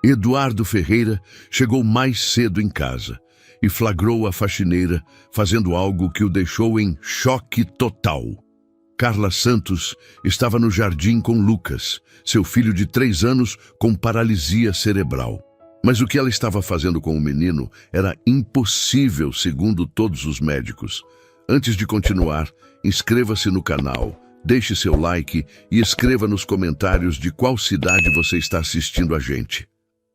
Eduardo Ferreira chegou mais cedo em casa e flagrou a faxineira fazendo algo que o deixou em choque total. Carla Santos estava no jardim com Lucas, seu filho de 3 anos com paralisia cerebral. Mas o que ela estava fazendo com o menino era impossível, segundo todos os médicos. Antes de continuar, inscreva-se no canal, deixe seu like e escreva nos comentários de qual cidade você está assistindo a gente.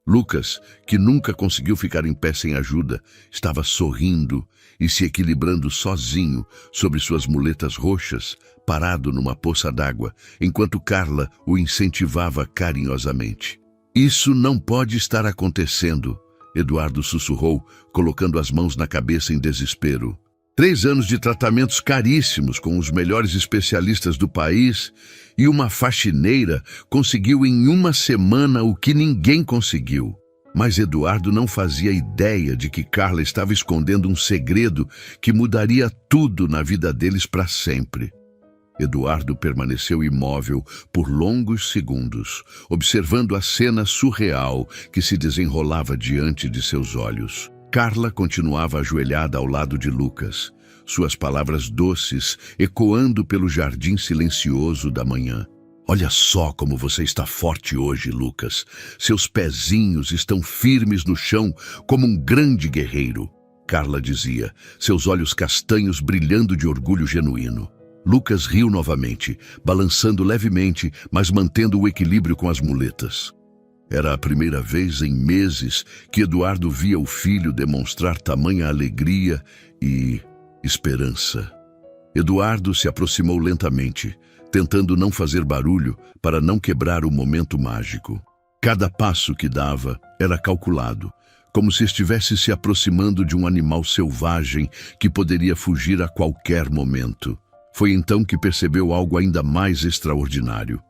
Lucas, que nunca conseguiu ficar em pé sem ajuda, estava sorrindo e se equilibrando sozinho sobre suas muletas roxas, parado numa poça d'água, enquanto Carla o incentivava carinhosamente. "Isso não pode estar acontecendo", Eduardo sussurrou, colocando as mãos na cabeça em desespero. 3 anos de tratamentos caríssimos com os melhores especialistas do país e uma faxineira conseguiu em uma semana o que ninguém conseguiu. Mas Eduardo não fazia ideia de que Carla estava escondendo um segredo que mudaria tudo na vida deles para sempre. Eduardo permaneceu imóvel por longos segundos, observando a cena surreal que se desenrolava diante de seus olhos. Carla continuava ajoelhada ao lado de Lucas, suas palavras doces ecoando pelo jardim silencioso da manhã. "Olha só como você está forte hoje, Lucas. Seus pezinhos estão firmes no chão como um grande guerreiro", Carla dizia, seus olhos castanhos brilhando de orgulho genuíno. Lucas riu novamente, balançando levemente, mas mantendo o equilíbrio com as muletas. Era a primeira vez em meses que Eduardo via o filho demonstrar tamanha alegria e esperança. Eduardo se aproximou lentamente, tentando não fazer barulho para não quebrar o momento mágico. Cada passo que dava era calculado, como se estivesse se aproximando de um animal selvagem que poderia fugir a qualquer momento. Foi então que percebeu algo ainda mais extraordinário.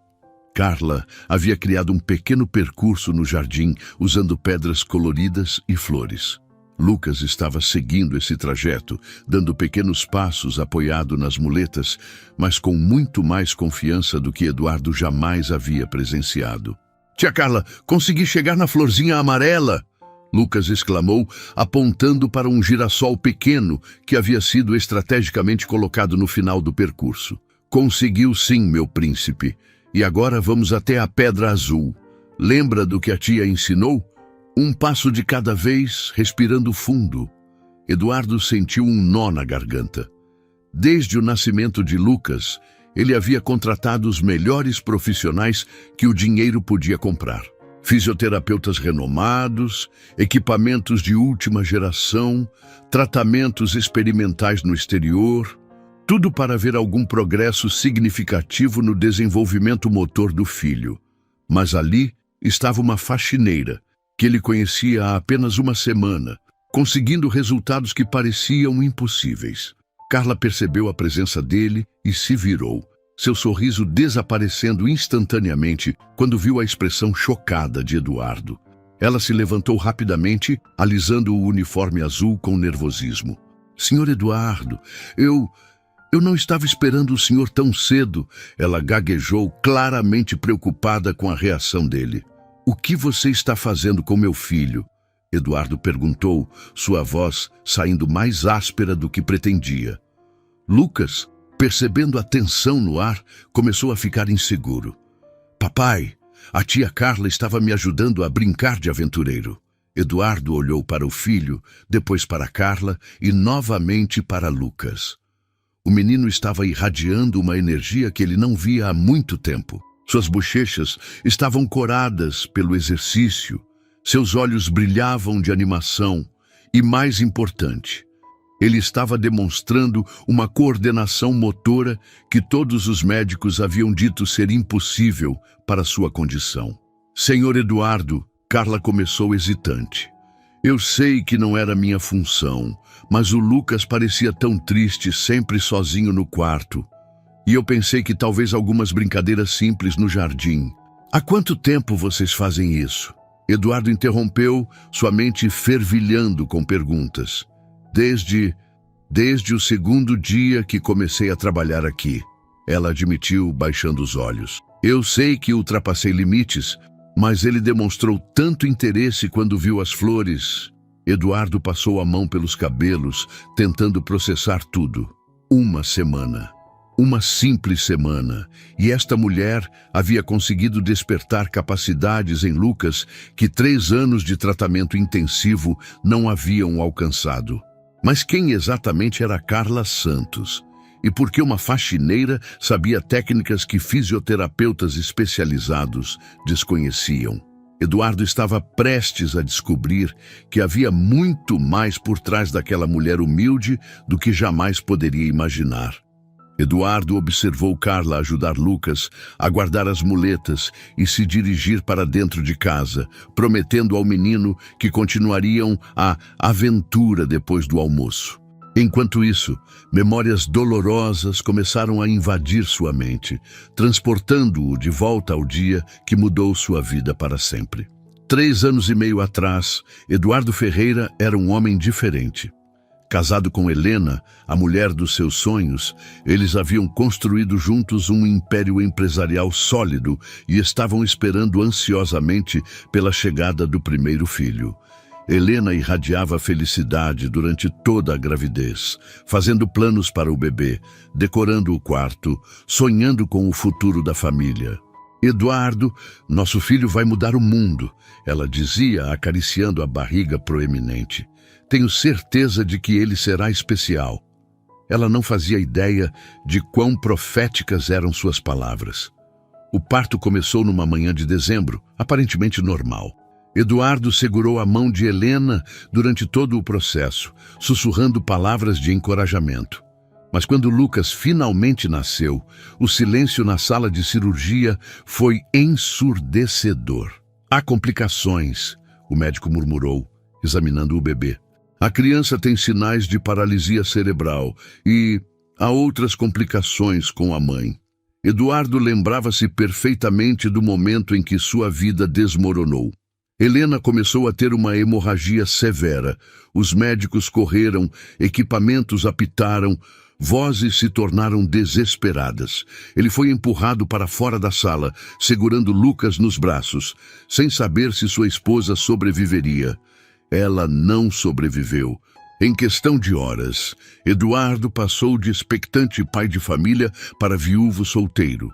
Carla havia criado um pequeno percurso no jardim usando pedras coloridas e flores. Lucas estava seguindo esse trajeto, dando pequenos passos apoiado nas muletas, mas com muito mais confiança do que Eduardo jamais havia presenciado. "Tia Carla, consegui chegar na florzinha amarela!" Lucas exclamou, apontando para um girassol pequeno que havia sido estrategicamente colocado no final do percurso. "Conseguiu sim, meu príncipe. E agora vamos até a Pedra Azul. Lembra do que a tia ensinou? Um passo de cada vez, respirando fundo." Eduardo sentiu um nó na garganta. Desde o nascimento de Lucas, ele havia contratado os melhores profissionais que o dinheiro podia comprar. Fisioterapeutas renomados, equipamentos de última geração, tratamentos experimentais no exterior, tudo para ver algum progresso significativo no desenvolvimento motor do filho. Mas ali estava uma faxineira, que ele conhecia há apenas uma semana, conseguindo resultados que pareciam impossíveis. Carla percebeu a presença dele e se virou, seu sorriso desaparecendo instantaneamente quando viu a expressão chocada de Eduardo. Ela se levantou rapidamente, alisando o uniforme azul com nervosismo. "Senhor Eduardo, eu não estava esperando o senhor tão cedo", ela gaguejou, claramente preocupada com a reação dele. "O que você está fazendo com meu filho?" Eduardo perguntou, sua voz saindo mais áspera do que pretendia. Lucas, percebendo a tensão no ar, começou a ficar inseguro. "Papai, a tia Carla estava me ajudando a brincar de aventureiro." Eduardo olhou para o filho, depois para Carla e novamente para Lucas. O menino estava irradiando uma energia que ele não via há muito tempo. Suas bochechas estavam coradas pelo exercício, seus olhos brilhavam de animação e, mais importante, ele estava demonstrando uma coordenação motora que todos os médicos haviam dito ser impossível para sua condição. "Senhor Eduardo", Carla começou hesitante. "Eu sei que não era minha função, mas o Lucas parecia tão triste, sempre sozinho no quarto. E eu pensei que talvez algumas brincadeiras simples no jardim. Há quanto tempo vocês fazem isso?" Eduardo interrompeu, sua mente fervilhando com perguntas. Desde o segundo dia que comecei a trabalhar aqui", ela admitiu, baixando os olhos. "Eu sei que ultrapassei limites, Mas ele demonstrou tanto interesse quando viu as flores. Eduardo passou a mão pelos cabelos, tentando processar tudo. Uma semana. Uma simples semana. E esta mulher havia conseguido despertar capacidades em Lucas que 3 anos de tratamento intensivo não haviam alcançado. Mas quem exatamente era Carla Santos? E por que uma faxineira sabia técnicas que fisioterapeutas especializados desconheciam? Eduardo estava prestes a descobrir que havia muito mais por trás daquela mulher humilde do que jamais poderia imaginar. Eduardo observou Carla ajudar Lucas a guardar as muletas e se dirigir para dentro de casa, prometendo ao menino que continuariam a aventura depois do almoço. Enquanto isso, memórias dolorosas começaram a invadir sua mente, transportando-o de volta ao dia que mudou sua vida para sempre. 3 anos e meio atrás, Eduardo Ferreira era um homem diferente. Casado com Helena, a mulher dos seus sonhos, eles haviam construído juntos um império empresarial sólido e estavam esperando ansiosamente pela chegada do primeiro filho. Helena irradiava felicidade durante toda a gravidez, fazendo planos para o bebê, decorando o quarto, sonhando com o futuro da família. Eduardo, nosso filho vai mudar o mundo, ela dizia, acariciando a barriga proeminente. Tenho certeza de que ele será especial. Ela não fazia ideia de quão proféticas eram suas palavras. O parto começou numa manhã de dezembro, aparentemente normal. Eduardo segurou a mão de Helena durante todo o processo, sussurrando palavras de encorajamento. Mas quando Lucas finalmente nasceu, o silêncio na sala de cirurgia foi ensurdecedor. Há complicações, o médico murmurou, examinando o bebê. A criança tem sinais de paralisia cerebral e há outras complicações com a mãe. Eduardo lembrava-se perfeitamente do momento em que sua vida desmoronou. Helena começou a ter uma hemorragia severa. Os médicos correram, equipamentos apitaram, vozes se tornaram desesperadas. Ele foi empurrado para fora da sala, segurando Lucas nos braços, sem saber se sua esposa sobreviveria. Ela não sobreviveu. Em questão de horas, Eduardo passou de expectante pai de família para viúvo solteiro,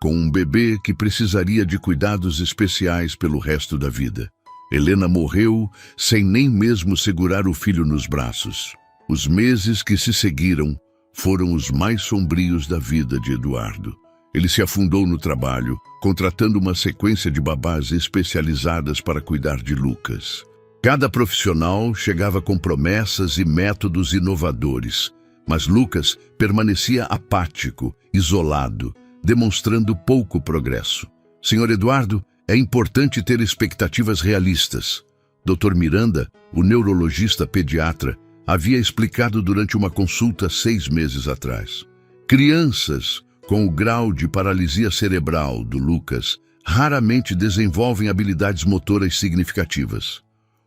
com um bebê que precisaria de cuidados especiais pelo resto da vida. Helena morreu sem nem mesmo segurar o filho nos braços. Os meses que se seguiram foram os mais sombrios da vida de Eduardo. Ele se afundou no trabalho, contratando uma sequência de babás especializadas para cuidar de Lucas. Cada profissional chegava com promessas e métodos inovadores, mas Lucas permanecia apático, isolado, demonstrando pouco progresso. Senhor Eduardo, é importante ter expectativas realistas. Dr. Miranda, o neurologista pediatra, havia explicado durante uma consulta 6 meses atrás. Crianças com o grau de paralisia cerebral do Lucas raramente desenvolvem habilidades motoras significativas.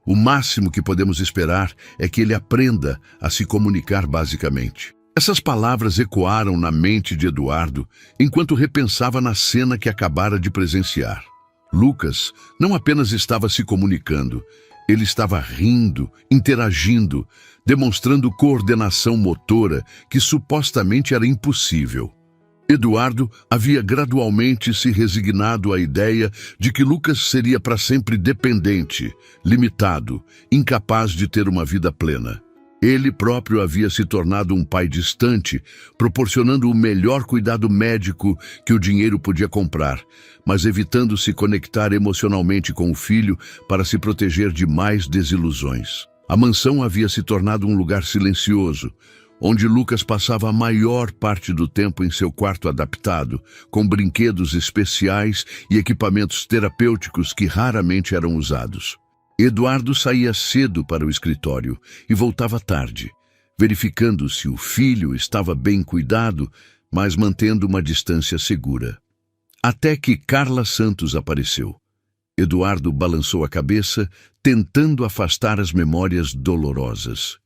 O máximo que podemos esperar é que ele aprenda a se comunicar basicamente. Essas palavras ecoaram na mente de Eduardo enquanto repensava na cena que acabara de presenciar. Lucas não apenas estava se comunicando, ele estava rindo, interagindo, demonstrando coordenação motora que supostamente era impossível. Eduardo havia gradualmente se resignado à ideia de que Lucas seria para sempre dependente, limitado, incapaz de ter uma vida plena. Ele próprio havia se tornado um pai distante, proporcionando o melhor cuidado médico que o dinheiro podia comprar, mas evitando se conectar emocionalmente com o filho para se proteger de mais desilusões. A mansão havia se tornado um lugar silencioso, onde Lucas passava a maior parte do tempo em seu quarto adaptado, com brinquedos especiais e equipamentos terapêuticos que raramente eram usados. Eduardo saía cedo para o escritório e voltava tarde, verificando se o filho estava bem cuidado, mas mantendo uma distância segura. Até que Carla Santos apareceu. Eduardo balançou a cabeça, tentando afastar as memórias dolorosas.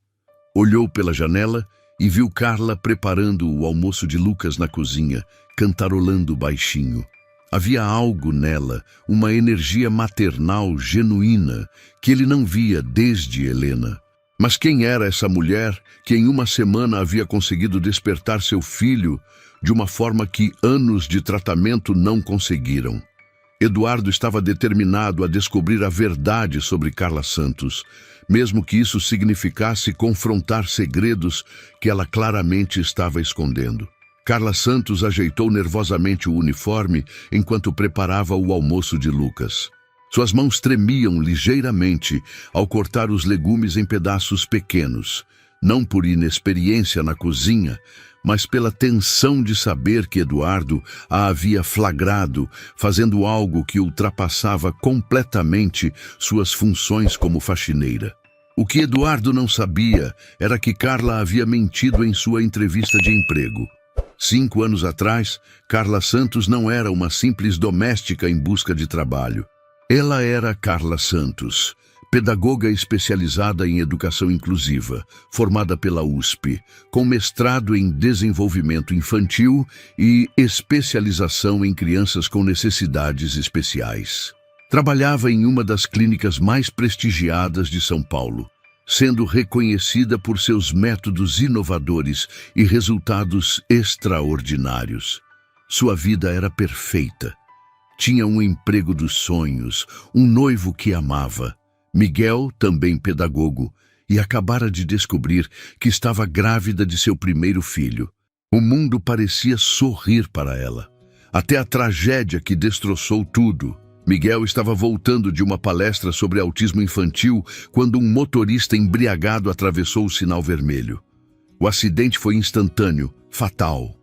Olhou pela janela e viu Carla preparando o almoço de Lucas na cozinha, cantarolando baixinho. Havia algo nela, uma energia maternal genuína, que ele não via desde Helena. Mas quem era essa mulher que em uma semana havia conseguido despertar seu filho de uma forma que anos de tratamento não conseguiram? Eduardo estava determinado a descobrir a verdade sobre Carla Santos, mesmo que isso significasse confrontar segredos que ela claramente estava escondendo. Carla Santos ajeitou nervosamente o uniforme enquanto preparava o almoço de Lucas. Suas mãos tremiam ligeiramente ao cortar os legumes em pedaços pequenos, não por inexperiência na cozinha, mas pela tensão de saber que Eduardo a havia flagrado, fazendo algo que ultrapassava completamente suas funções como faxineira. O que Eduardo não sabia era que Carla havia mentido em sua entrevista de emprego. 5 anos atrás, Carla Santos não era uma simples doméstica em busca de trabalho. Ela era Carla Santos, pedagoga especializada em educação inclusiva, formada pela USP, com mestrado em desenvolvimento infantil e especialização em crianças com necessidades especiais. Trabalhava em uma das clínicas mais prestigiadas de São Paulo, sendo reconhecida por seus métodos inovadores e resultados extraordinários. Sua vida era perfeita. Tinha um emprego dos sonhos, um noivo que amava, Miguel, também pedagogo, e acabara de descobrir que estava grávida de seu primeiro filho. O mundo parecia sorrir para ela, até a tragédia que destroçou tudo. Miguel estava voltando de uma palestra sobre autismo infantil quando um motorista embriagado atravessou o sinal vermelho. O acidente foi instantâneo, fatal.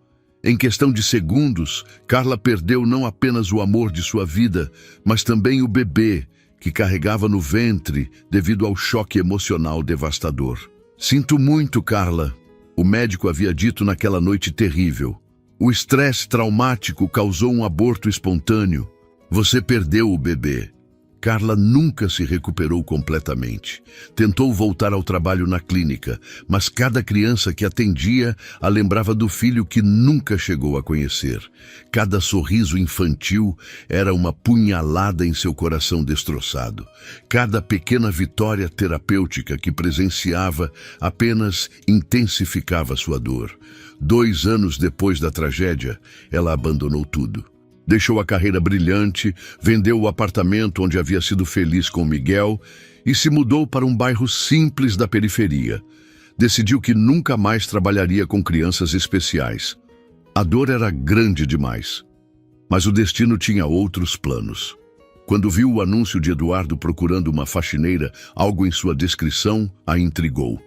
Em questão de segundos, Carla perdeu não apenas o amor de sua vida, mas também o bebê que carregava no ventre devido ao choque emocional devastador. "Sinto muito, Carla", o médico havia dito naquela noite terrível. "O estresse traumático causou um aborto espontâneo. Você perdeu o bebê." Carla nunca se recuperou completamente. Tentou voltar ao trabalho na clínica, mas cada criança que atendia a lembrava do filho que nunca chegou a conhecer. Cada sorriso infantil era uma punhalada em seu coração destroçado. Cada pequena vitória terapêutica que presenciava apenas intensificava sua dor. 2 anos depois da tragédia, ela abandonou tudo. Deixou a carreira brilhante, vendeu o apartamento onde havia sido feliz com Miguel e se mudou para um bairro simples da periferia. Decidiu que nunca mais trabalharia com crianças especiais. A dor era grande demais, mas o destino tinha outros planos. Quando viu o anúncio de Eduardo procurando uma faxineira, algo em sua descrição a intrigou.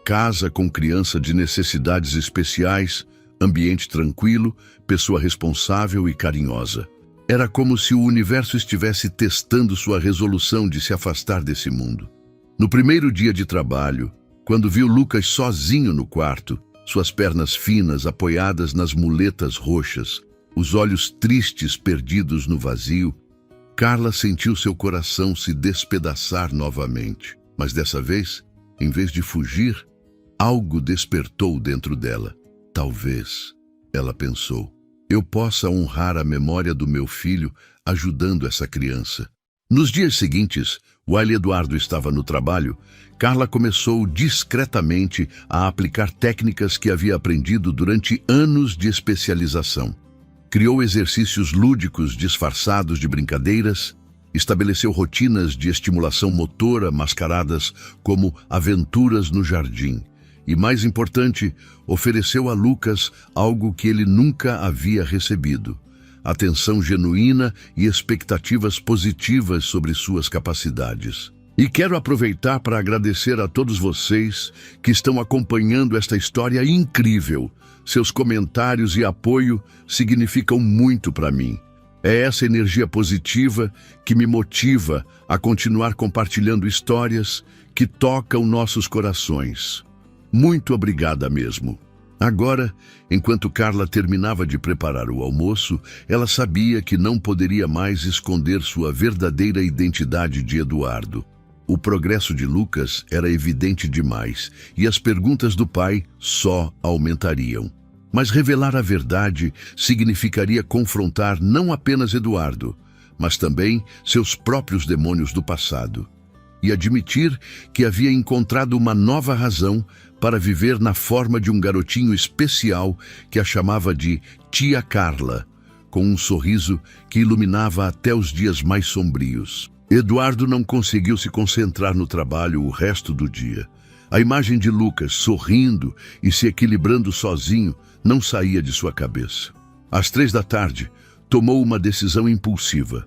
Casa com criança de necessidades especiais, ambiente tranquilo, pessoa responsável e carinhosa. Era como se o universo estivesse testando sua resolução de se afastar desse mundo. No primeiro dia de trabalho, quando viu Lucas sozinho no quarto, suas pernas finas apoiadas nas muletas roxas, os olhos tristes perdidos no vazio, Carla sentiu seu coração se despedaçar novamente. Mas dessa vez, em vez de fugir, algo despertou dentro dela. Talvez, ela pensou, eu possa honrar a memória do meu filho ajudando essa criança. Nos dias seguintes, while Eduardo estava no trabalho, Carla começou discretamente a aplicar técnicas que havia aprendido durante anos de especialização. Criou exercícios lúdicos disfarçados de brincadeiras, estabeleceu rotinas de estimulação motora mascaradas como aventuras no jardim. E, mais importante, ofereceu a Lucas algo que ele nunca havia recebido: atenção genuína e expectativas positivas sobre suas capacidades. E quero aproveitar para agradecer a todos vocês que estão acompanhando esta história incrível. Seus comentários e apoio significam muito para mim. É essa energia positiva que me motiva a continuar compartilhando histórias que tocam nossos corações. Muito obrigada mesmo. Agora, enquanto Carla terminava de preparar o almoço, ela sabia que não poderia mais esconder sua verdadeira identidade de Eduardo. O progresso de Lucas era evidente demais e as perguntas do pai só aumentariam. Mas revelar a verdade significaria confrontar não apenas Eduardo, mas também seus próprios demônios do passado, e admitir que havia encontrado uma nova razão para viver na forma de um garotinho especial que a chamava de Tia Carla, com um sorriso que iluminava até os dias mais sombrios. Eduardo não conseguiu se concentrar no trabalho o resto do dia. A imagem de Lucas sorrindo e se equilibrando sozinho não saía de sua cabeça. Às 3 da tarde, tomou uma decisão impulsiva.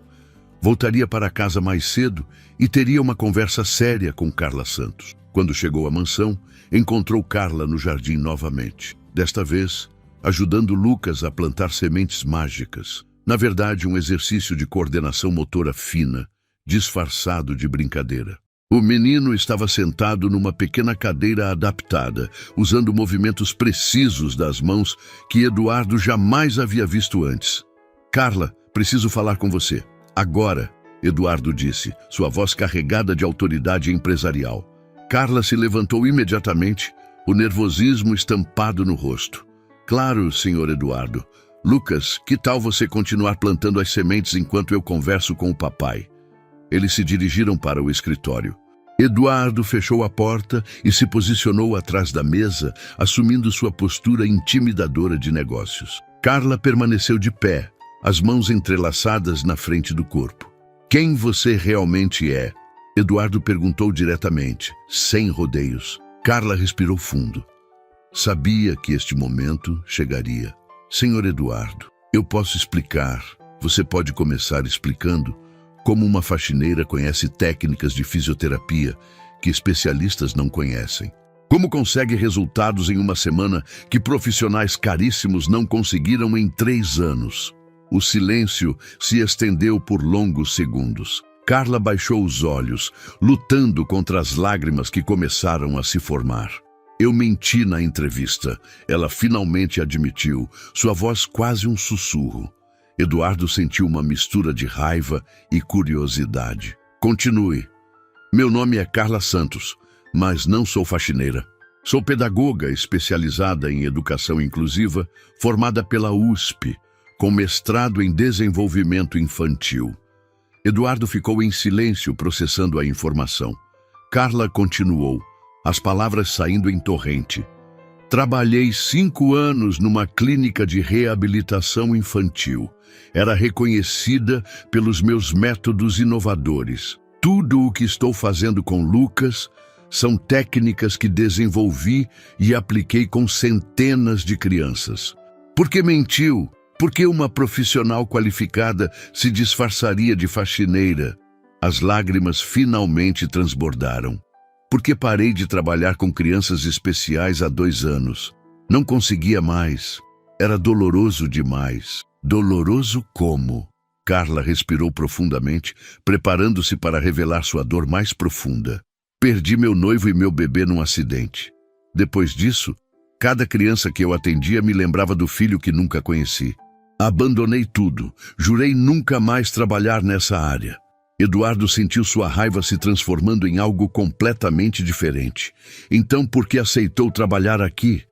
Voltaria para casa mais cedo e teria uma conversa séria com Carla Santos. Quando chegou à mansão, encontrou Carla no jardim novamente. Desta vez, ajudando Lucas a plantar sementes mágicas. Na verdade, um exercício de coordenação motora fina, disfarçado de brincadeira. O menino estava sentado numa pequena cadeira adaptada, usando movimentos precisos das mãos que Eduardo jamais havia visto antes. "Carla, preciso falar com você. Agora", Eduardo disse, sua voz carregada de autoridade empresarial. Carla se levantou imediatamente, o nervosismo estampado no rosto. "Claro, senhor Eduardo. Lucas, que tal você continuar plantando as sementes enquanto eu converso com o papai?" Eles se dirigiram para o escritório. Eduardo fechou a porta e se posicionou atrás da mesa, assumindo sua postura intimidadora de negócios. Carla permaneceu de pé, as mãos entrelaçadas na frente do corpo. "Quem você realmente é?" Eduardo perguntou diretamente, sem rodeios. Carla respirou fundo. Sabia que este momento chegaria. "Senhor Eduardo, eu posso explicar. Você pode começar explicando como uma faxineira conhece técnicas de fisioterapia que especialistas não conhecem. Como consegue resultados em uma semana que profissionais caríssimos não conseguiram em 3 anos. O silêncio se estendeu por longos segundos. Carla baixou os olhos, lutando contra as lágrimas que começaram a se formar. "Eu menti na entrevista", ela finalmente admitiu, sua voz quase um sussurro. Eduardo sentiu uma mistura de raiva e curiosidade. "Continue. Meu nome é Carla Santos, mas não sou faxineira. Sou pedagoga especializada em educação inclusiva, formada pela USP, com mestrado em desenvolvimento infantil." Eduardo ficou em silêncio processando a informação. Carla continuou, as palavras saindo em torrente. "Trabalhei 5 anos numa clínica de reabilitação infantil. Era reconhecida pelos meus métodos inovadores. Tudo o que estou fazendo com Lucas são técnicas que desenvolvi e apliquei com centenas de crianças. Por que mentiu? Por que uma profissional qualificada se disfarçaria de faxineira?" As lágrimas finalmente transbordaram. "Porque parei de trabalhar com crianças especiais há 2 anos. Não conseguia mais. Era doloroso demais." "Doloroso como?" Carla respirou profundamente, preparando-se para revelar sua dor mais profunda. "Perdi meu noivo e meu bebê num acidente. Depois disso, cada criança que eu atendia me lembrava do filho que nunca conheci. Abandonei tudo. Jurei nunca mais trabalhar nessa área." Eduardo sentiu sua raiva se transformando em algo completamente diferente. "Então por que aceitou trabalhar aqui?"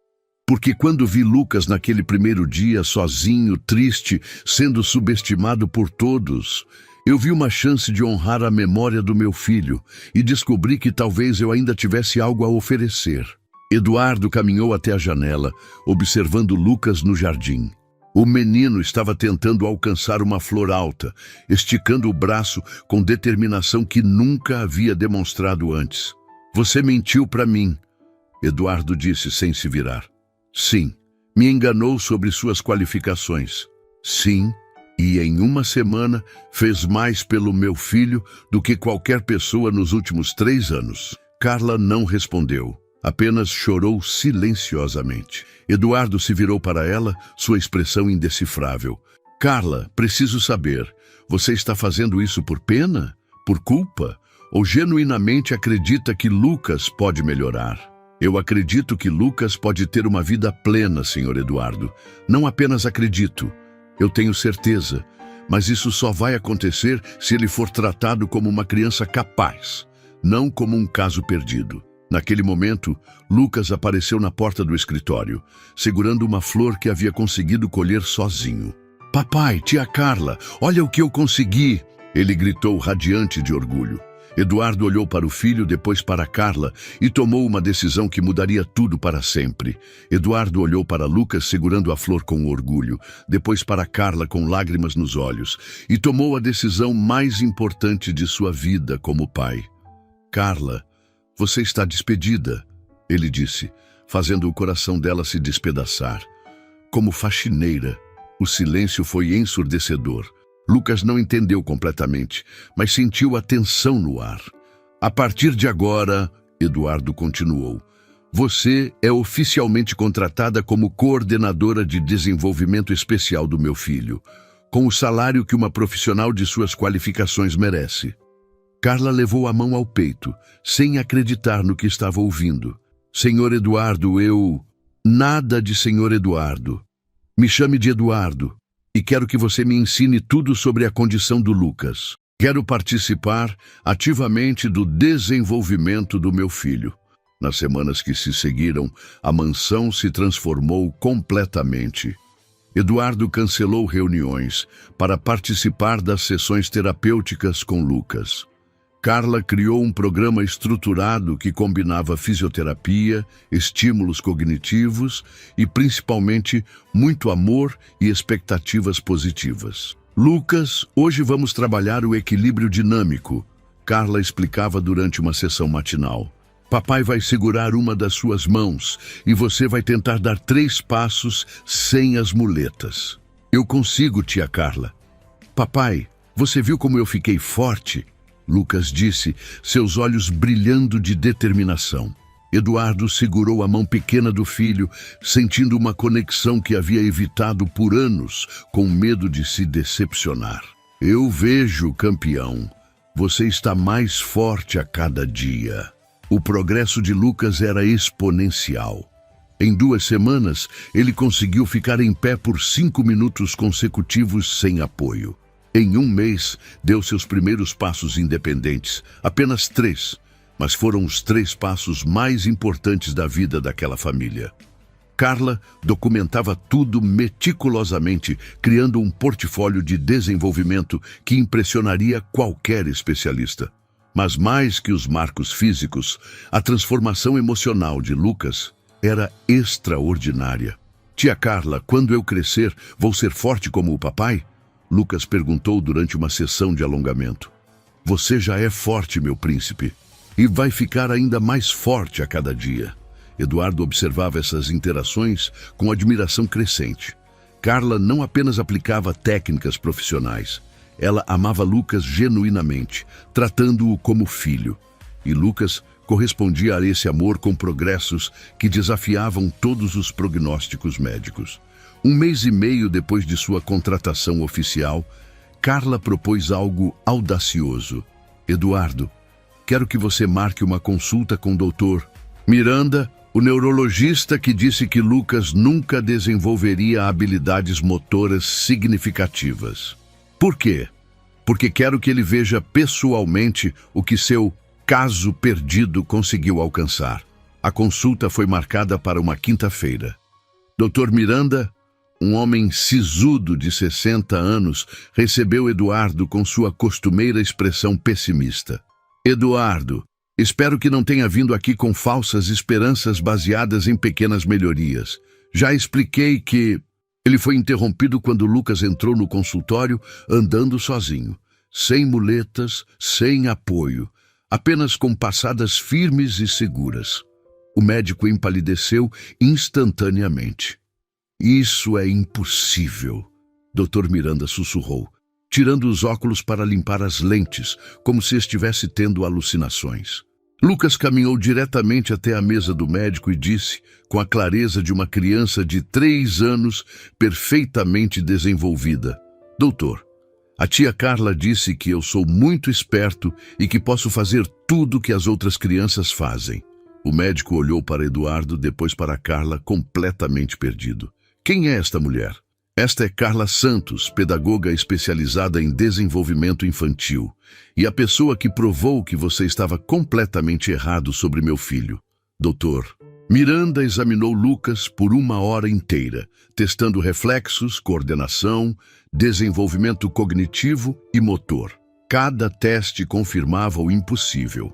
"Porque quando vi Lucas naquele primeiro dia, sozinho, triste, sendo subestimado por todos, eu vi uma chance de honrar a memória do meu filho e descobri que talvez eu ainda tivesse algo a oferecer." Eduardo caminhou até a janela, observando Lucas no jardim. O menino estava tentando alcançar uma flor alta, esticando o braço com determinação que nunca havia demonstrado antes. "Você mentiu para mim", Eduardo disse sem se virar. "Sim, me enganou sobre suas qualificações. Sim, e em uma semana fez mais pelo meu filho do que qualquer pessoa nos últimos 3 anos. Carla não respondeu, apenas chorou silenciosamente. Eduardo se virou para ela, sua expressão indecifrável. "Carla, preciso saber, você está fazendo isso por pena? Por culpa? Ou genuinamente acredita que Lucas pode melhorar?" "Eu acredito que Lucas pode ter uma vida plena, senhor Eduardo. Não apenas acredito, eu tenho certeza. Mas isso só vai acontecer se ele for tratado como uma criança capaz, não como um caso perdido." Naquele momento, Lucas apareceu na porta do escritório, segurando uma flor que havia conseguido colher sozinho. "Papai, tia Carla, olha o que eu consegui!" Ele gritou radiante de orgulho. Eduardo olhou para o filho, depois para Carla e tomou uma decisão que mudaria tudo para sempre. Eduardo olhou para Lucas segurando a flor com orgulho, depois para Carla com lágrimas nos olhos e tomou a decisão mais importante de sua vida como pai. "Carla, você está despedida", ele disse, fazendo o coração dela se despedaçar. Como faxineira, o silêncio foi ensurdecedor. Lucas não entendeu completamente, mas sentiu a tensão no ar. "A partir de agora", Eduardo continuou, "você é oficialmente contratada como coordenadora de desenvolvimento especial do meu filho, com o salário que uma profissional de suas qualificações merece." Carla levou a mão ao peito, sem acreditar no que estava ouvindo. "Senhor Eduardo, eu..." "Nada de senhor Eduardo. Me chame de Eduardo. E quero que você me ensine tudo sobre a condição do Lucas. Quero participar ativamente do desenvolvimento do meu filho." Nas semanas que se seguiram, a mansão se transformou completamente. Eduardo cancelou reuniões para participar das sessões terapêuticas com Lucas. Carla criou um programa estruturado que combinava fisioterapia, estímulos cognitivos e, principalmente, muito amor e expectativas positivas. "Lucas, hoje vamos trabalhar o equilíbrio dinâmico", Carla explicava durante uma sessão matinal. "Papai vai segurar uma das suas mãos e você vai tentar dar 3 passos sem as muletas." "Eu consigo, tia Carla." "Papai, você viu como eu fiquei forte?" Lucas disse, seus olhos brilhando de determinação. Eduardo segurou a mão pequena do filho, sentindo uma conexão que havia evitado por anos, com medo de se decepcionar. "Eu vejo, campeão. Você está mais forte a cada dia." O progresso de Lucas era exponencial. Em 2 semanas, ele conseguiu ficar em pé por 5 minutos consecutivos sem apoio. Em 1 mês, deu seus primeiros passos independentes, apenas 3, mas foram os 3 passos mais importantes da vida daquela família. Carla documentava tudo meticulosamente, criando um portfólio de desenvolvimento que impressionaria qualquer especialista. Mas mais que os marcos físicos, a transformação emocional de Lucas era extraordinária. "Tia Carla, quando eu crescer, vou ser forte como o papai?" Lucas perguntou durante uma sessão de alongamento. "Você já é forte, meu príncipe, e vai ficar ainda mais forte a cada dia." Eduardo observava essas interações com admiração crescente. Carla não apenas aplicava técnicas profissionais, ela amava Lucas genuinamente, tratando-o como filho. E Lucas correspondia a esse amor com progressos que desafiavam todos os prognósticos médicos. 1 mês e meio depois de sua contratação oficial, Carla propôs algo audacioso. "Eduardo, quero que você marque uma consulta com o Dr. Miranda, o neurologista que disse que Lucas nunca desenvolveria habilidades motoras significativas." "Por quê?" "Porque quero que ele veja pessoalmente o que seu caso perdido conseguiu alcançar." A consulta foi marcada para uma quinta-feira. Dr. Miranda, um homem sisudo de 60 anos, recebeu Eduardo com sua costumeira expressão pessimista. "Eduardo, espero que não tenha vindo aqui com falsas esperanças baseadas em pequenas melhorias. Já expliquei que..." Ele foi interrompido quando Lucas entrou no consultório andando sozinho, sem muletas, sem apoio, apenas com passadas firmes e seguras. O médico empalideceu instantaneamente. "Isso é impossível", Dr. Miranda sussurrou, tirando os óculos para limpar as lentes, como se estivesse tendo alucinações. Lucas caminhou diretamente até a mesa do médico e disse, com a clareza de uma criança de 3 anos, perfeitamente desenvolvida: "Doutor, a tia Carla disse que eu sou muito esperto e que posso fazer tudo que as outras crianças fazem." O médico olhou para Eduardo, depois para Carla, completamente perdido. "Quem é esta mulher?" Esta é Carla Santos, pedagoga especializada em desenvolvimento infantil, e a pessoa que provou que você estava completamente errado sobre meu filho. Doutor, Miranda examinou Lucas por 1 hora inteira, testando reflexos, coordenação, desenvolvimento cognitivo e motor. Cada teste confirmava o impossível.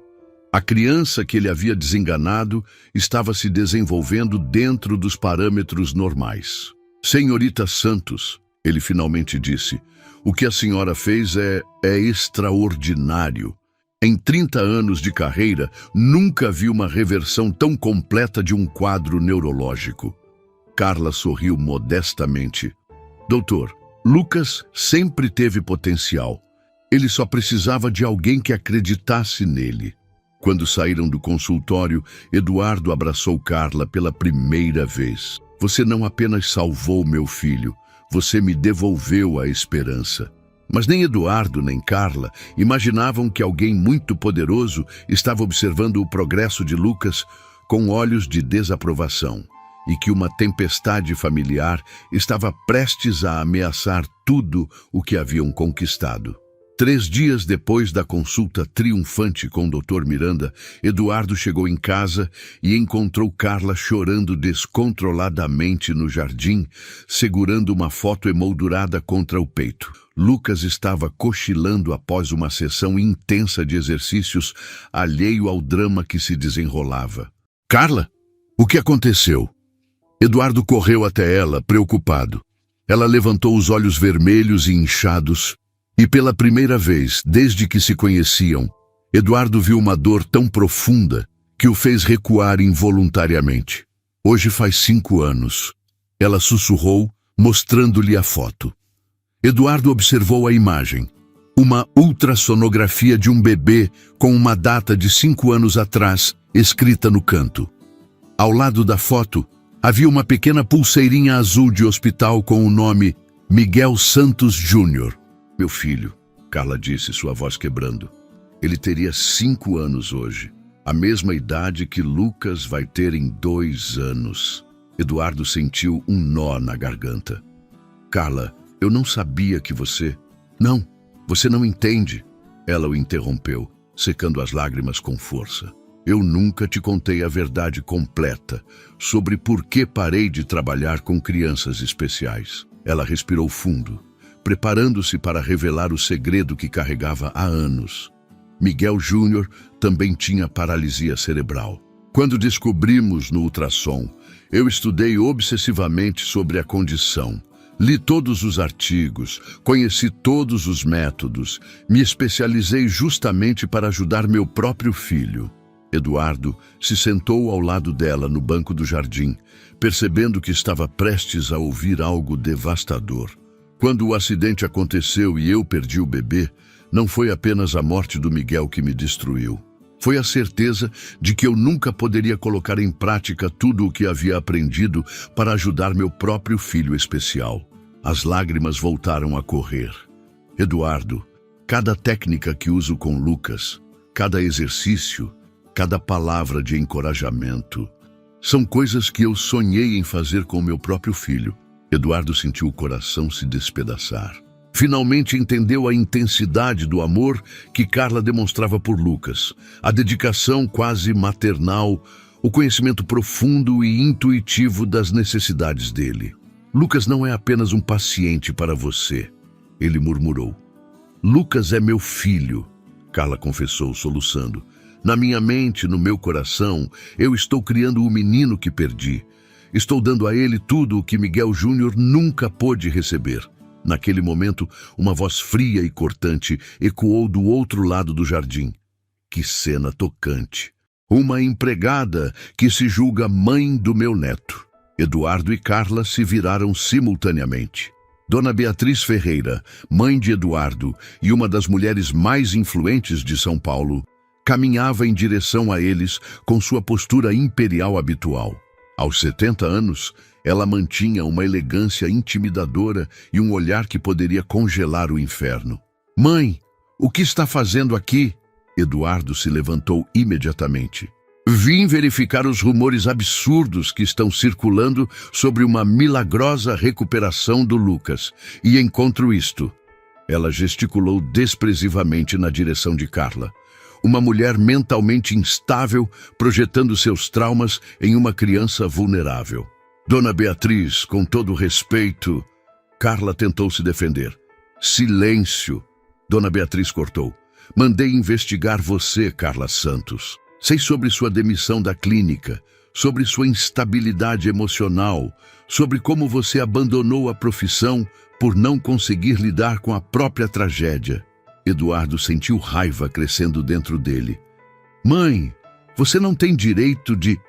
A criança que ele havia desenganado estava se desenvolvendo dentro dos parâmetros normais. Senhorita Santos, ele finalmente disse, o que a senhora fez é extraordinário. Em 30 anos de carreira, nunca vi uma reversão tão completa de um quadro neurológico. Carla sorriu modestamente. Doutor, Lucas sempre teve potencial. Ele só precisava de alguém que acreditasse nele. Quando saíram do consultório, Eduardo abraçou Carla pela primeira vez. Você não apenas salvou meu filho, você me devolveu a esperança. Mas nem Eduardo nem Carla imaginavam que alguém muito poderoso estava observando o progresso de Lucas com olhos de desaprovação e que uma tempestade familiar estava prestes a ameaçar tudo o que haviam conquistado. 3 dias depois da consulta triunfante com o Dr. Miranda, Eduardo chegou em casa e encontrou Carla chorando descontroladamente no jardim, segurando uma foto emoldurada contra o peito. Lucas estava cochilando após uma sessão intensa de exercícios, alheio ao drama que se desenrolava. Carla, o que aconteceu? Eduardo correu até ela, preocupado. Ela levantou os olhos vermelhos e inchados, e pela primeira vez, desde que se conheciam, Eduardo viu uma dor tão profunda que o fez recuar involuntariamente. Hoje faz 5 anos. Ela sussurrou, mostrando-lhe a foto. Eduardo observou a imagem. Uma ultrassonografia de um bebê com uma data de 5 anos atrás, escrita no canto. Ao lado da foto, havia uma pequena pulseirinha azul de hospital com o nome Miguel Santos Júnior. Meu filho, Carla disse, sua voz quebrando. Ele teria 5 anos hoje, a mesma idade que Lucas vai ter em 2 anos. Eduardo sentiu um nó na garganta. Carla, eu não sabia que você... Não, você não entende. Ela o interrompeu, secando as lágrimas com força. Eu nunca te contei a verdade completa sobre por que parei de trabalhar com crianças especiais. Ela respirou fundo, preparando-se para revelar o segredo que carregava há anos. Miguel Júnior também tinha paralisia cerebral. Quando descobrimos no ultrassom, eu estudei obsessivamente sobre a condição. Li todos os artigos, conheci todos os métodos, me especializei justamente para ajudar meu próprio filho. Eduardo se sentou ao lado dela no banco do jardim, percebendo que estava prestes a ouvir algo devastador. Quando o acidente aconteceu e eu perdi o bebê, não foi apenas a morte do Miguel que me destruiu. Foi a certeza de que eu nunca poderia colocar em prática tudo o que havia aprendido para ajudar meu próprio filho especial. As lágrimas voltaram a correr. Eduardo, cada técnica que uso com Lucas, cada exercício, cada palavra de encorajamento, são coisas que eu sonhei em fazer com meu próprio filho. Eduardo sentiu o coração se despedaçar. Finalmente entendeu a intensidade do amor que Carla demonstrava por Lucas, a dedicação quase maternal, o conhecimento profundo e intuitivo das necessidades dele. Lucas não é apenas um paciente para você, ele murmurou. Lucas é meu filho, Carla confessou, soluçando. Na minha mente, no meu coração, eu estou criando o menino que perdi. Estou dando a ele tudo o que Miguel Júnior nunca pôde receber. Naquele momento, uma voz fria e cortante ecoou do outro lado do jardim. Que cena tocante! Uma empregada que se julga mãe do meu neto. Eduardo e Carla se viraram simultaneamente. Dona Beatriz Ferreira, mãe de Eduardo e uma das mulheres mais influentes de São Paulo, caminhava em direção a eles com sua postura imperial habitual. Aos 70 anos, ela mantinha uma elegância intimidadora e um olhar que poderia congelar o inferno. Mãe, o que está fazendo aqui? Eduardo se levantou imediatamente. Vim verificar os rumores absurdos que estão circulando sobre uma milagrosa recuperação do Lucas. E encontro isto. Ela gesticulou desprezivamente na direção de Carla. Uma mulher mentalmente instável, projetando seus traumas em uma criança vulnerável. Dona Beatriz, com todo respeito... Carla tentou se defender. Silêncio. Dona Beatriz cortou. Mandei investigar você, Carla Santos. Sei sobre sua demissão da clínica, sobre sua instabilidade emocional, sobre como você abandonou a profissão por não conseguir lidar com a própria tragédia. Eduardo sentiu raiva crescendo dentro dele. Mãe, você não tem direito de...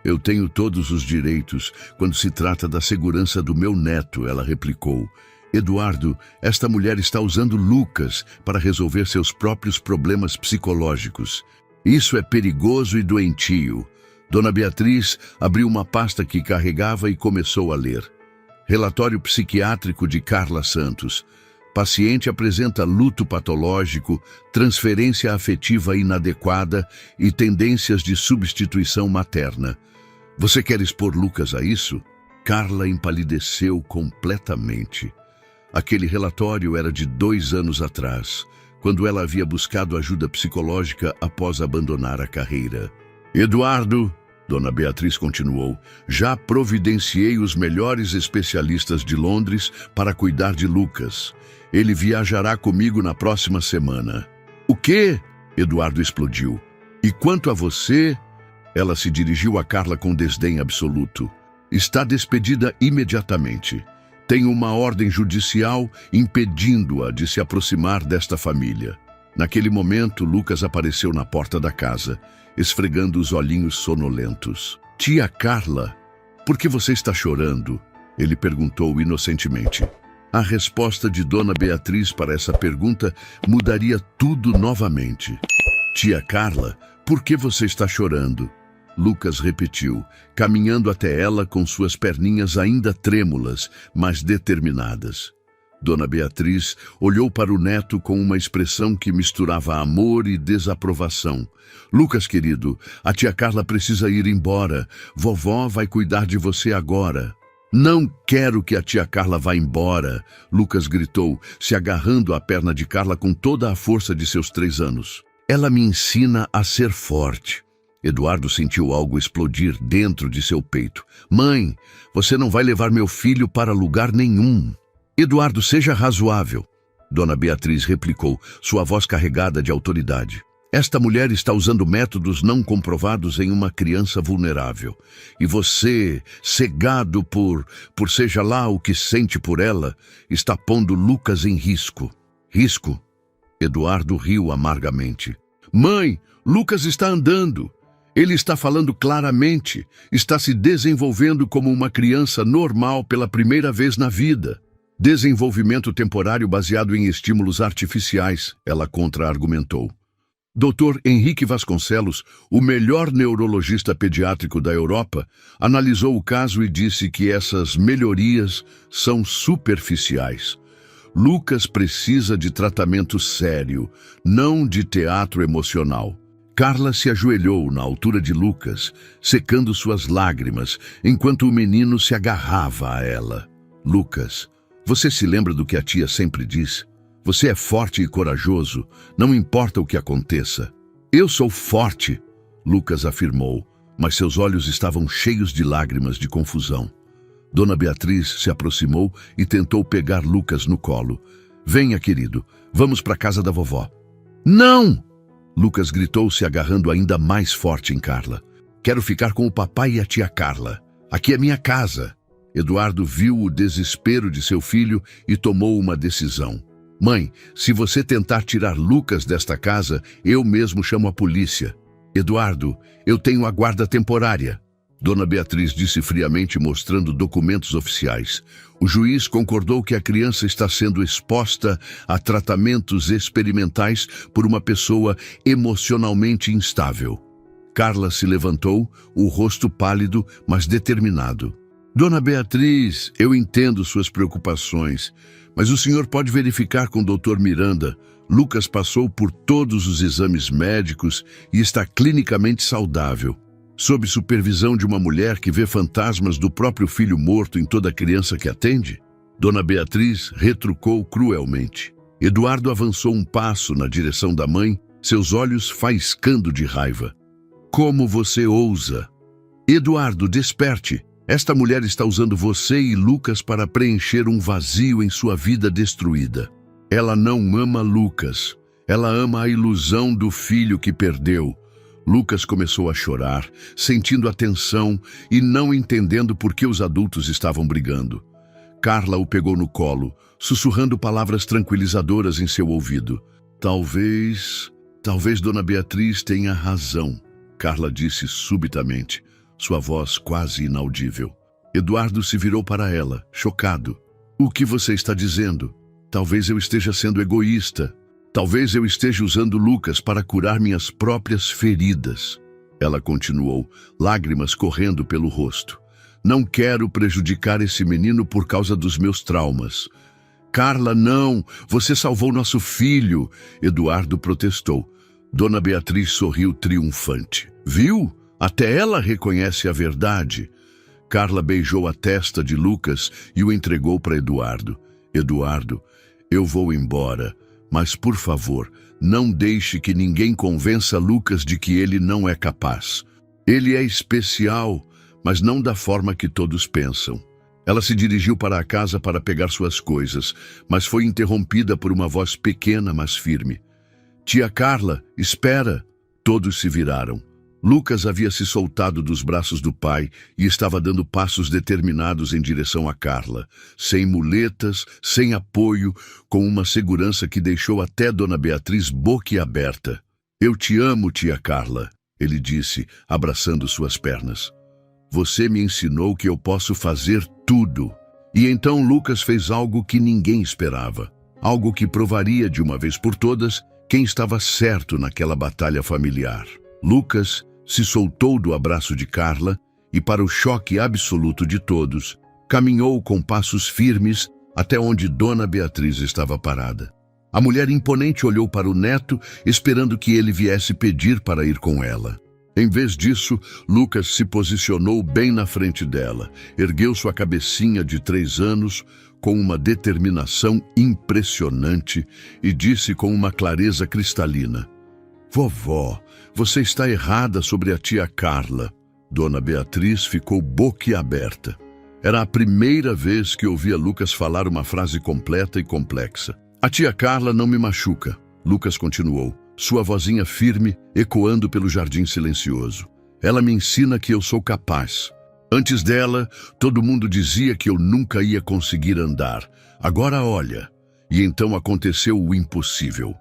Eu tenho todos os direitos quando se trata da segurança do meu neto, ela replicou. Eduardo, esta mulher está usando Lucas para resolver seus próprios problemas psicológicos. Isso é perigoso e doentio. Dona Beatriz abriu uma pasta que carregava e começou a ler. Relatório psiquiátrico de Carla Santos. Paciente apresenta luto patológico, transferência afetiva inadequada e tendências de substituição materna. Você quer expor Lucas a isso? Carla empalideceu completamente. Aquele relatório era de 2 anos atrás, quando ela havia buscado ajuda psicológica após abandonar a carreira. Eduardo, Dona Beatriz continuou, já providenciei os melhores especialistas de Londres para cuidar de Lucas. Ele viajará comigo na próxima semana. O quê? Eduardo explodiu. E quanto a você? Ela se dirigiu a Carla com desdém absoluto. Está despedida imediatamente. Tem uma ordem judicial impedindo-a de se aproximar desta família. Naquele momento, Lucas apareceu na porta da casa, esfregando os olhinhos sonolentos. Tia Carla, por que você está chorando? Ele perguntou inocentemente. A resposta de Dona Beatriz para essa pergunta mudaria tudo novamente. Tia Carla, por que você está chorando? Lucas repetiu, caminhando até ela com suas perninhas ainda trêmulas, mas determinadas. Dona Beatriz olhou para o neto com uma expressão que misturava amor e desaprovação. Lucas, querido, a tia Carla precisa ir embora. Vovó vai cuidar de você agora. Não quero que a tia Carla vá embora, Lucas gritou, se agarrando à perna de Carla com toda a força de seus 3 anos. Ela me ensina a ser forte. Eduardo sentiu algo explodir dentro de seu peito. Mãe, você não vai levar meu filho para lugar nenhum. Eduardo, seja razoável. Dona Beatriz replicou, sua voz carregada de autoridade. Esta mulher está usando métodos não comprovados em uma criança vulnerável. E você, cegado por seja lá o que sente por ela, está pondo Lucas em risco. Risco? Eduardo riu amargamente. Mãe, Lucas está andando. Ele está falando claramente, está se desenvolvendo como uma criança normal pela primeira vez na vida. Desenvolvimento temporário baseado em estímulos artificiais, ela contra-argumentou. Dr. Henrique Vasconcelos, o melhor neurologista pediátrico da Europa, analisou o caso e disse que essas melhorias são superficiais. Lucas precisa de tratamento sério, não de teatro emocional. Carla se ajoelhou na altura de Lucas, secando suas lágrimas, enquanto o menino se agarrava a ela. Lucas, você se lembra do que a tia sempre diz? Você é forte e corajoso, não importa o que aconteça. Eu sou forte, Lucas afirmou, mas seus olhos estavam cheios de lágrimas de confusão. Dona Beatriz se aproximou e tentou pegar Lucas no colo. Venha, querido, vamos para a casa da vovó. Não! Lucas gritou, se agarrando ainda mais forte em Carla. Quero ficar com o papai e a tia Carla. Aqui é minha casa. Eduardo viu o desespero de seu filho e tomou uma decisão. Mãe, se você tentar tirar Lucas desta casa, eu mesmo chamo a polícia. Eduardo, eu tenho a guarda temporária. Dona Beatriz disse friamente, mostrando documentos oficiais. O juiz concordou que a criança está sendo exposta a tratamentos experimentais por uma pessoa emocionalmente instável. Carla se levantou, o rosto pálido, mas determinado. Dona Beatriz, eu entendo suas preocupações, mas o senhor pode verificar com o Dr. Miranda. Lucas passou por todos os exames médicos e está clinicamente saudável, sob supervisão de uma mulher que vê fantasmas do próprio filho morto em toda criança que atende? Dona Beatriz retrucou cruelmente. Eduardo avançou um passo na direção da mãe, seus olhos faiscando de raiva. Como você ousa? Eduardo, desperte! Esta mulher está usando você e Lucas para preencher um vazio em sua vida destruída. Ela não ama Lucas. Ela ama a ilusão do filho que perdeu. Lucas começou a chorar, sentindo a tensão e não entendendo por que os adultos estavam brigando. Carla o pegou no colo, sussurrando palavras tranquilizadoras em seu ouvido. Talvez Dona Beatriz tenha razão, Carla disse subitamente, sua voz quase inaudível. Eduardo se virou para ela, chocado. O que você está dizendo? Talvez eu esteja sendo egoísta. Talvez eu esteja usando Lucas para curar minhas próprias feridas. Ela continuou, lágrimas correndo pelo rosto. Não quero prejudicar esse menino por causa dos meus traumas. Carla, não! Você salvou nosso filho! Eduardo protestou. Dona Beatriz sorriu triunfante. Viu? Até ela reconhece a verdade. Carla beijou a testa de Lucas e o entregou para Eduardo. Eduardo, eu vou embora, mas por favor, não deixe que ninguém convença Lucas de que ele não é capaz. Ele é especial, mas não da forma que todos pensam. Ela se dirigiu para a casa para pegar suas coisas, mas foi interrompida por uma voz pequena, mas firme. Tia Carla, espera! Todos se viraram. Lucas havia se soltado dos braços do pai e estava dando passos determinados em direção a Carla, sem muletas, sem apoio, com uma segurança que deixou até Dona Beatriz boquiaberta. Eu te amo, tia Carla, ele disse, abraçando suas pernas. Você me ensinou que eu posso fazer tudo. E então Lucas fez algo que ninguém esperava, algo que provaria de uma vez por todas quem estava certo naquela batalha familiar. Lucas se soltou do abraço de Carla e, para o choque absoluto de todos, caminhou com passos firmes até onde Dona Beatriz estava parada. A mulher imponente olhou para o neto, esperando que ele viesse pedir para ir com ela. Em vez disso, Lucas se posicionou bem na frente dela, ergueu sua cabecinha de 3 anos com uma determinação impressionante e disse com uma clareza cristalina: Vovó, você está errada sobre a tia Carla. Dona Beatriz ficou boquiaberta. Era a primeira vez que ouvia Lucas falar uma frase completa e complexa. A tia Carla não me machuca, Lucas continuou, sua vozinha firme ecoando pelo jardim silencioso. Ela me ensina que eu sou capaz. Antes dela, todo mundo dizia que eu nunca ia conseguir andar. Agora olha. E então aconteceu o impossível.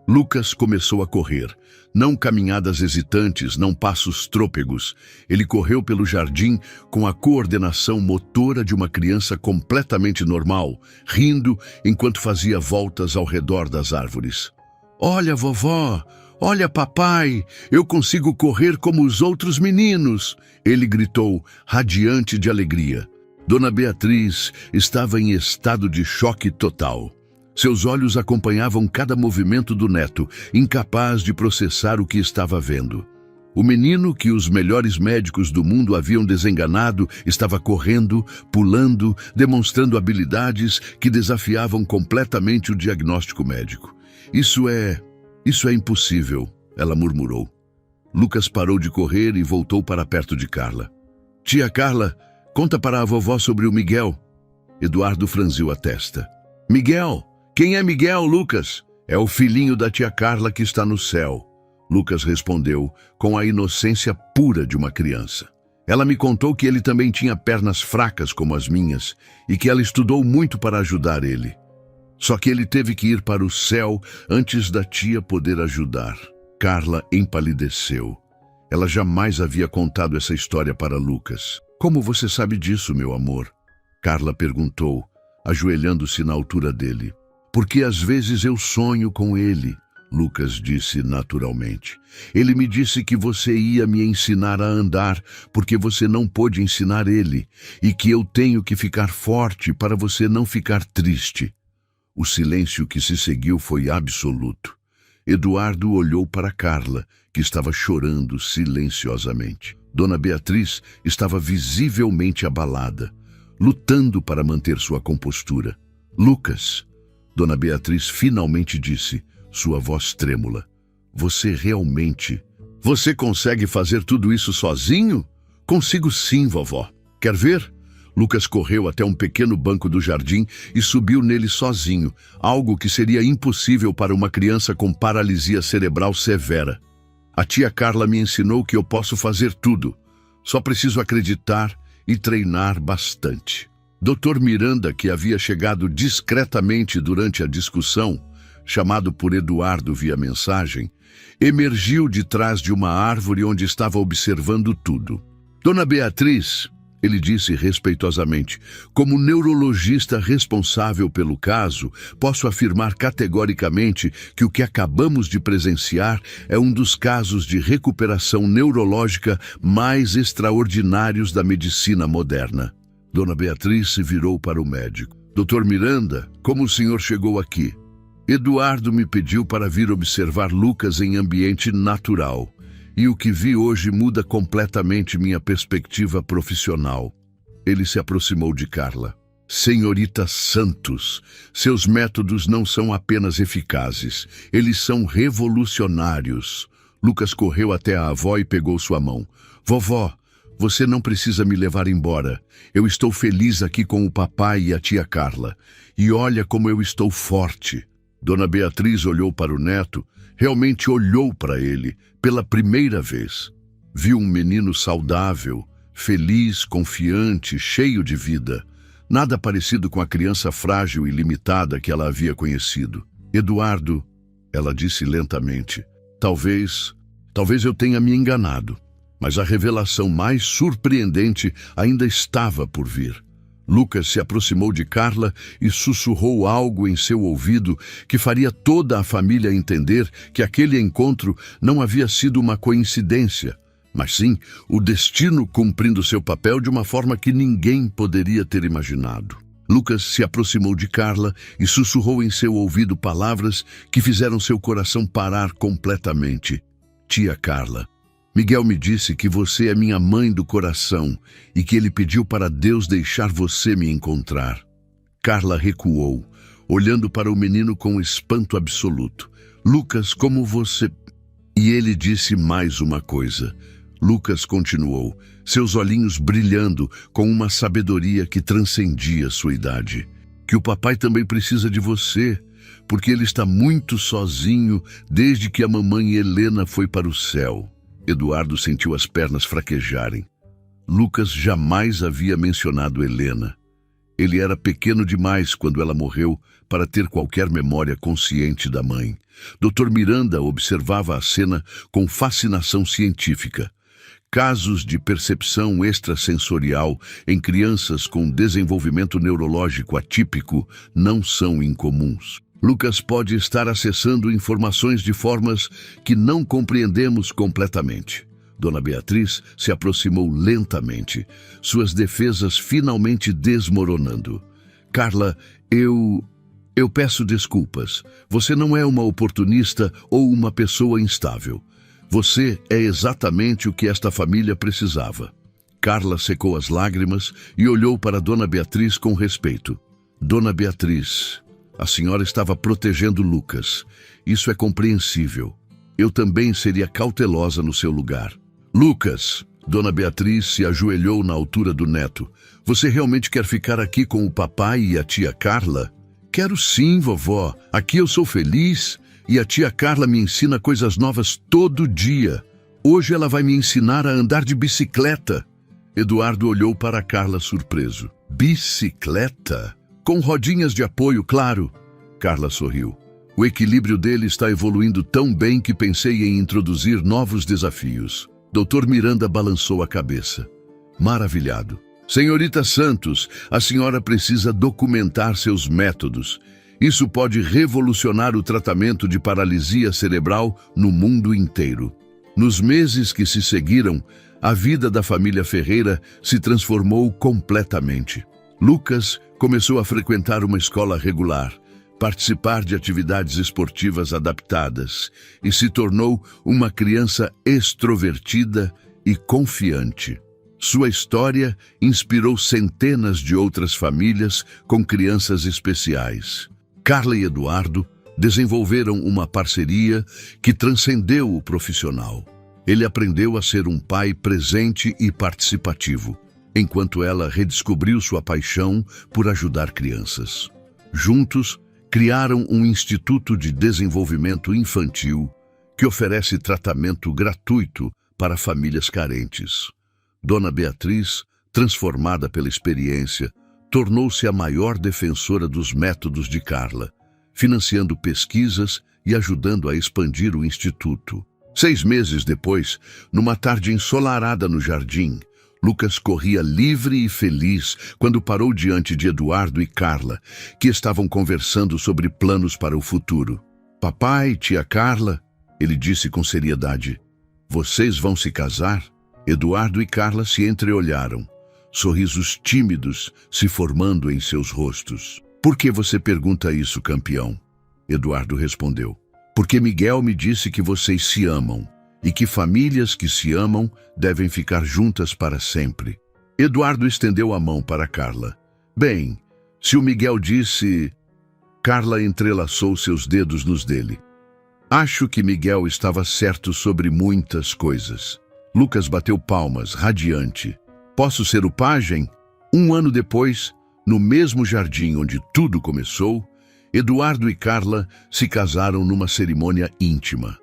Lucas começou a correr. Não caminhadas hesitantes, não passos trôpegos. Ele correu pelo jardim com a coordenação motora de uma criança completamente normal, rindo enquanto fazia voltas ao redor das árvores. Olha, vovó! Olha, papai! Eu consigo correr como os outros meninos! Ele gritou, radiante de alegria. Dona Beatriz estava em estado de choque total. Seus olhos acompanhavam cada movimento do neto, incapaz de processar o que estava vendo. O menino que os melhores médicos do mundo haviam desenganado estava correndo, pulando, demonstrando habilidades que desafiavam completamente o diagnóstico médico. Isso é impossível, ela murmurou. Lucas parou de correr e voltou para perto de Carla. Tia Carla, conta para a vovó sobre o Miguel. Eduardo franziu a testa. Miguel? Quem é Miguel, Lucas? É o filhinho da tia Carla que está no céu. Lucas respondeu com a inocência pura de uma criança. Ela me contou que ele também tinha pernas fracas como as minhas e que ela estudou muito para ajudar ele. Só que ele teve que ir para o céu antes da tia poder ajudar. Carla empalideceu. Ela jamais havia contado essa história para Lucas. Como você sabe disso, meu amor? Carla perguntou, ajoelhando-se na altura dele. Porque às vezes eu sonho com ele, Lucas disse naturalmente. Ele me disse que você ia me ensinar a andar porque você não pôde ensinar ele e que eu tenho que ficar forte para você não ficar triste. O silêncio que se seguiu foi absoluto. Eduardo olhou para Carla, que estava chorando silenciosamente. Dona Beatriz estava visivelmente abalada, lutando para manter sua compostura. Lucas, Dona Beatriz finalmente disse, sua voz trêmula. Você realmente... Você consegue fazer tudo isso sozinho? Consigo sim, vovó. Quer ver? Lucas correu até um pequeno banco do jardim e subiu nele sozinho, algo que seria impossível para uma criança com paralisia cerebral severa. A tia Carla me ensinou que eu posso fazer tudo. Só preciso acreditar e treinar bastante. Dr. Miranda, que havia chegado discretamente durante a discussão, chamado por Eduardo via mensagem, emergiu de trás de uma árvore onde estava observando tudo. Dona Beatriz, ele disse respeitosamente, como neurologista responsável pelo caso, posso afirmar categoricamente que o que acabamos de presenciar é um dos casos de recuperação neurológica mais extraordinários da medicina moderna. Dona Beatriz se virou para o médico. Dr. Miranda, como o senhor chegou aqui? Eduardo me pediu para vir observar Lucas em ambiente natural. E o que vi hoje muda completamente minha perspectiva profissional. Ele se aproximou de Carla. Senhorita Santos, seus métodos não são apenas eficazes, eles são revolucionários. Lucas correu até a avó e pegou sua mão. Vovó, você não precisa me levar embora. Eu estou feliz aqui com o papai e a tia Carla. E olha como eu estou forte. Dona Beatriz olhou para o neto, realmente olhou para ele pela primeira vez. Viu um menino saudável, feliz, confiante, cheio de vida. Nada parecido com a criança frágil e limitada que ela havia conhecido. Eduardo, ela disse lentamente, talvez eu tenha me enganado, mas a revelação mais surpreendente ainda estava por vir. Lucas se aproximou de Carla e sussurrou algo em seu ouvido que faria toda a família entender que aquele encontro não havia sido uma coincidência, mas sim o destino cumprindo seu papel de uma forma que ninguém poderia ter imaginado. Lucas se aproximou de Carla e sussurrou em seu ouvido palavras que fizeram seu coração parar completamente. Tia Carla, Miguel me disse que você é minha mãe do coração e que ele pediu para Deus deixar você me encontrar. Carla recuou, olhando para o menino com espanto absoluto. Lucas, como você... E ele disse mais uma coisa. Lucas continuou, seus olhinhos brilhando com uma sabedoria que transcendia sua idade. Que o papai também precisa de você, porque ele está muito sozinho desde que a mamãe Helena foi para o céu. Eduardo sentiu as pernas fraquejarem. Lucas jamais havia mencionado Helena. Ele era pequeno demais quando ela morreu para ter qualquer memória consciente da mãe. Dr. Miranda observava a cena com fascinação científica. Casos de percepção extrasensorial em crianças com desenvolvimento neurológico atípico não são incomuns. Lucas pode estar acessando informações de formas que não compreendemos completamente. Dona Beatriz se aproximou lentamente, suas defesas finalmente desmoronando. Carla, eu peço desculpas. Você não é uma oportunista ou uma pessoa instável. Você é exatamente o que esta família precisava. Carla secou as lágrimas e olhou para Dona Beatriz com respeito. Dona Beatriz, a senhora estava protegendo Lucas. Isso é compreensível. Eu também seria cautelosa no seu lugar. Lucas, Dona Beatriz se ajoelhou na altura do neto. Você realmente quer ficar aqui com o papai e a tia Carla? Quero sim, vovó. Aqui eu sou feliz e a tia Carla me ensina coisas novas todo dia. Hoje ela vai me ensinar a andar de bicicleta. Eduardo olhou para Carla surpreso. Bicicleta? Com rodinhas de apoio, claro. Carla sorriu. O equilíbrio dele está evoluindo tão bem que pensei em introduzir novos desafios. Dr. Miranda balançou a cabeça. Maravilhado. Senhorita Santos, a senhora precisa documentar seus métodos. Isso pode revolucionar o tratamento de paralisia cerebral no mundo inteiro. Nos meses que se seguiram, a vida da família Ferreira se transformou completamente. Lucas começou a frequentar uma escola regular, participar de atividades esportivas adaptadas e se tornou uma criança extrovertida e confiante. Sua história inspirou centenas de outras famílias com crianças especiais. Carla e Eduardo desenvolveram uma parceria que transcendeu o profissional. Ele aprendeu a ser um pai presente e participativo, enquanto ela redescobriu sua paixão por ajudar crianças. Juntos, criaram um instituto de desenvolvimento infantil que oferece tratamento gratuito para famílias carentes. Dona Beatriz, transformada pela experiência, tornou-se a maior defensora dos métodos de Carla, financiando pesquisas e ajudando a expandir o instituto. 6 meses depois, numa tarde ensolarada no jardim, Lucas corria livre e feliz quando parou diante de Eduardo e Carla, que estavam conversando sobre planos para o futuro. "Papai, tia Carla", ele disse com seriedade, "vocês vão se casar?" Eduardo e Carla se entreolharam, sorrisos tímidos se formando em seus rostos. "Por que você pergunta isso, campeão?" Eduardo respondeu. "Porque Miguel me disse que vocês se amam e que famílias que se amam devem ficar juntas para sempre." Eduardo estendeu a mão para Carla. "Bem, se o Miguel disse..." Carla entrelaçou seus dedos nos dele. "Acho que Miguel estava certo sobre muitas coisas." Lucas bateu palmas, radiante. "Posso ser o pajem?" 1 ano depois, no mesmo jardim onde tudo começou, Eduardo e Carla se casaram numa cerimônia íntima.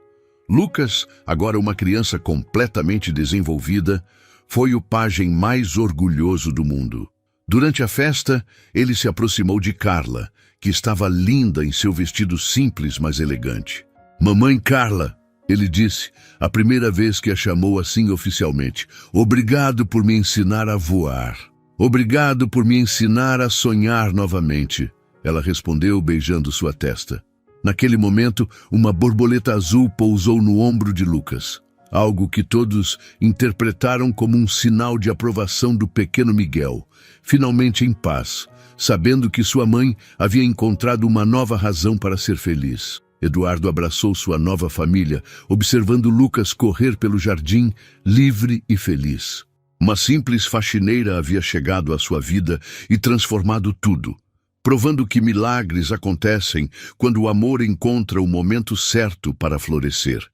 Lucas, agora uma criança completamente desenvolvida, foi o pajem mais orgulhoso do mundo. Durante a festa, ele se aproximou de Carla, que estava linda em seu vestido simples, mas elegante. "Mamãe Carla", ele disse, a primeira vez que a chamou assim oficialmente, "obrigado por me ensinar a voar. Obrigado por me ensinar a sonhar novamente." Ela respondeu beijando sua testa. Naquele momento, uma borboleta azul pousou no ombro de Lucas, algo que todos interpretaram como um sinal de aprovação do pequeno Miguel, finalmente em paz, sabendo que sua mãe havia encontrado uma nova razão para ser feliz. Eduardo abraçou sua nova família, observando Lucas correr pelo jardim, livre e feliz. Uma simples faxineira havia chegado à sua vida e transformado tudo, provando que milagres acontecem quando o amor encontra o momento certo para florescer.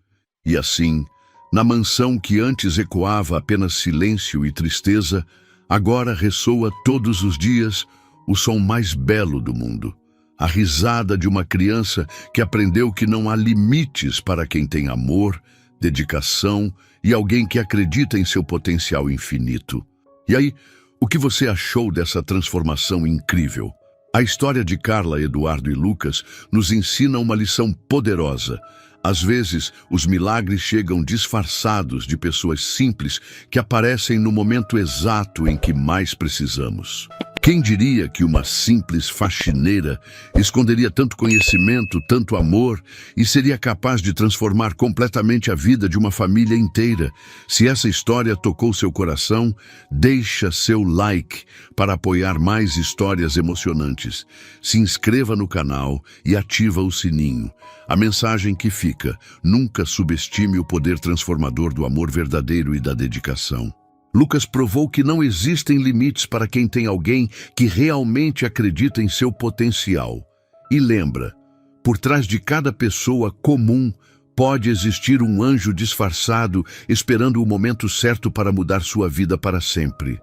E assim, na mansão que antes ecoava apenas silêncio e tristeza, agora ressoa todos os dias o som mais belo do mundo. A risada de uma criança que aprendeu que não há limites para quem tem amor, dedicação e alguém que acredita em seu potencial infinito. E aí, o que você achou dessa transformação incrível? A história de Carla, Eduardo e Lucas nos ensina uma lição poderosa. Às vezes, os milagres chegam disfarçados de pessoas simples que aparecem no momento exato em que mais precisamos. Quem diria que uma simples faxineira esconderia tanto conhecimento, tanto amor e seria capaz de transformar completamente a vida de uma família inteira? Se essa história tocou seu coração, deixa seu like para apoiar mais histórias emocionantes. Se inscreva no canal e ativa o sininho. A mensagem que fica: nunca subestime o poder transformador do amor verdadeiro e da dedicação. Lucas provou que não existem limites para quem tem alguém que realmente acredita em seu potencial. E lembra, por trás de cada pessoa comum pode existir um anjo disfarçado esperando o momento certo para mudar sua vida para sempre.